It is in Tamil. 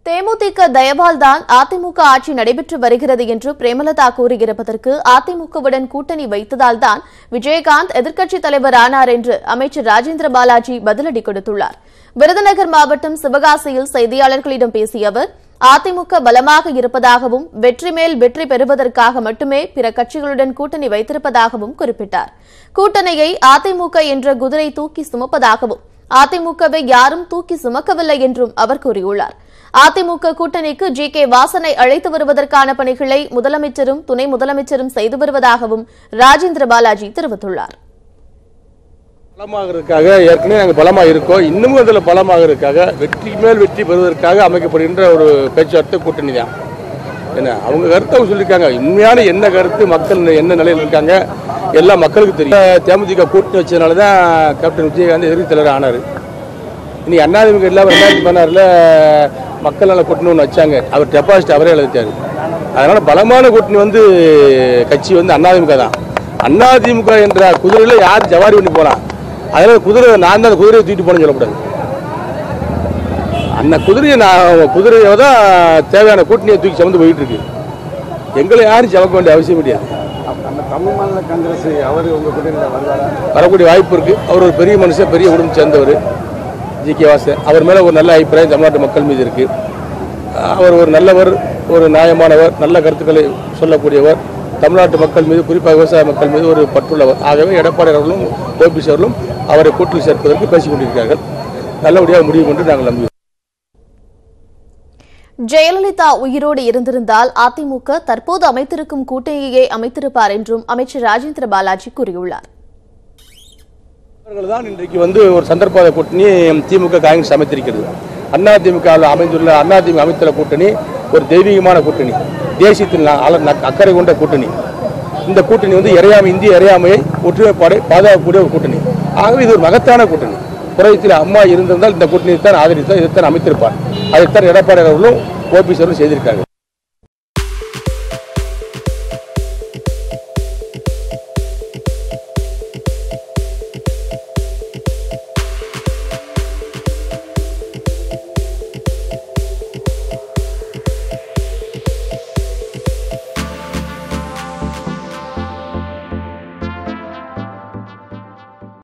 தேமுதிக தயவால் தான் அதிமுக ஆட்சி நடைபெற்று வருகிறது என்று பிரேமலதா கூறியிருப்பதற்கு அதிமுகவுடன் கூட்டணி வைத்ததால் தான் விஜயகாந்த் எதிர்க்கட்சித் தலைவர் ஆனார் என்று அமைச்சர் ராஜேந்திர பாலாஜி பதிலடி கொடுத்துள்ளார். விருதுநகர் மாவட்டம் சிவகாசியில் செய்தியாளர்களிடம் பேசிய அவர், அதிமுக பலமாக இருப்பதாகவும் வெற்றி மேல் வெற்றி பெறுவதற்காக மட்டுமே பிற கட்சிகளுடன் கூட்டணி வைத்திருப்பதாகவும் குறிப்பிட்டார். கூட்டணியை அதிமுக என்ற குதிரை தூக்கி சுமப்பதாகவும் அதிமுகவை யாரும் தூக்கி சுமக்கவில்லை என்றும் அவர் கூறியுள்ளார். அதிமுக கூட்டணிக்கு ஜி.கே. வாசனை அழைத்து வருவதற்கான பணிகளை முதலமைச்சரும் துணை முதலமைச்சரும் செய்து வருவதாகவும் ராஜேந்திர பாலாஜி தெரிவித்துள்ளார். ஏற்கனவே நாங்கள் பலமாக இருக்கோம், இன்னமும் அதில் பலமாக இருக்காக வெற்றி மேல் வெற்றி பெறுவதற்காக அமைக்கப்படுகின்ற ஒரு பேச்சுவார்த்தை கூட்டணி தான். என்ன அவங்க கருத்தை சொல்லியிருக்காங்க, உண்மையான என்ன கருத்து, மக்கள் என்ன நிலையில் இருக்காங்க எல்லாம் மக்களுக்கு தெரியும். தேமுதிக கூட்டணி வச்சதுனால தான் கேப்டன் விஜயகாந்த் எதிர்க்கட்சித் தலைவர் ஆனார். இன்னைக்கு அதிமுக இல்லாமல் 2016 மக்கள் நல கூட்டணி ஒன்று வச்சாங்க, அவர் டெபாசிட் அவரே எழுதிட்டார். அதனால பலமான கூட்டணி கட்சி அதிமுக தான். அதிமுக என்ற குதிரையில் யார் ஜவாரி பண்ணி போகலாம், அதனால குதிரை நான் தான் குதிரையை தூக்கிட்டு போனேன்னு சொல்லக்கூடாது. அந்த குதிரையை தான் தேவையான கூட்டணியை தூக்கி சுமந்து போயிட்டு இருக்கு. எங்களை யாரும் சமக்க வேண்டிய அவசியம் கிடையாது. தமிழ் மாநில காங்கிரஸ் அவர் உங்க கூட்டணியில் வரக்கூடிய வாய்ப்பு இருக்கு. அவர் ஒரு பெரிய மனுஷன், பெரிய குடும்பம் சேர்ந்தவர் ஜி.கே. வாசன். அவர் மேலே ஒரு நல்ல அபிப்பிராயம் தமிழ்நாட்டு மக்கள் மீது இருக்கு. அவர் ஒரு நல்லவர், ஒரு நியாயமானவர், நல்ல கருத்துக்களை சொல்லக்கூடியவர், தமிழ்நாட்டு மக்கள் மீது குறிப்பாக விவசாய மக்கள் மீது ஒரு பற்றுள்ளவர். ஆகவே எடப்பாடி அவர்களும் ஓபிஎஸ் அவர்களும் அவரை கூட்டணி சேர்ப்பதற்கு பேசிக் கொண்டிருக்கிறார்கள். நல்லபடியாக முடிவு கொண்டு நாங்கள் நம்புகிறோம். ஜெயலலிதா உயிரோடு இருந்திருந்தால் அதிமுக தற்போது அமைத்திருக்கும் கூட்டணியை அமைத்திருப்பார் என்றும் அமைச்சர் ராஜேந்திர பாலாஜி கூறியுள்ளார். அவர்கள்தான் இன்றைக்கு ஒரு சந்தர்ப்ப கூட்டணி திமுக காங்கிரஸ் அமைத்திருக்கிறது. அதிமுகவில் அமைந்துள்ள அதிமுக அமைத்துள்ள கூட்டணி ஒரு தெய்வீகமான கூட்டணி, தேசியத்தில் அக்கறை கொண்ட கூட்டணி. இந்த கூட்டணி இந்திய இறையாமையை ஒற்றுமைப்பாடை பாதுகாக்கக்கூடிய ஒரு கூட்டணி. ஆகவே இது ஒரு மகத்தான கூட்டணி. புறத்தில் அம்மா இருந்திருந்தால் இந்த கூட்டணியை தான் ஆதரித்தார், இதைத்தான் அமைத்திருப்பார். அதைத்தான் எடப்பாடி அவர்களும் ஓபிஎஸ் அவர்களும் செய்திருக்காங்க.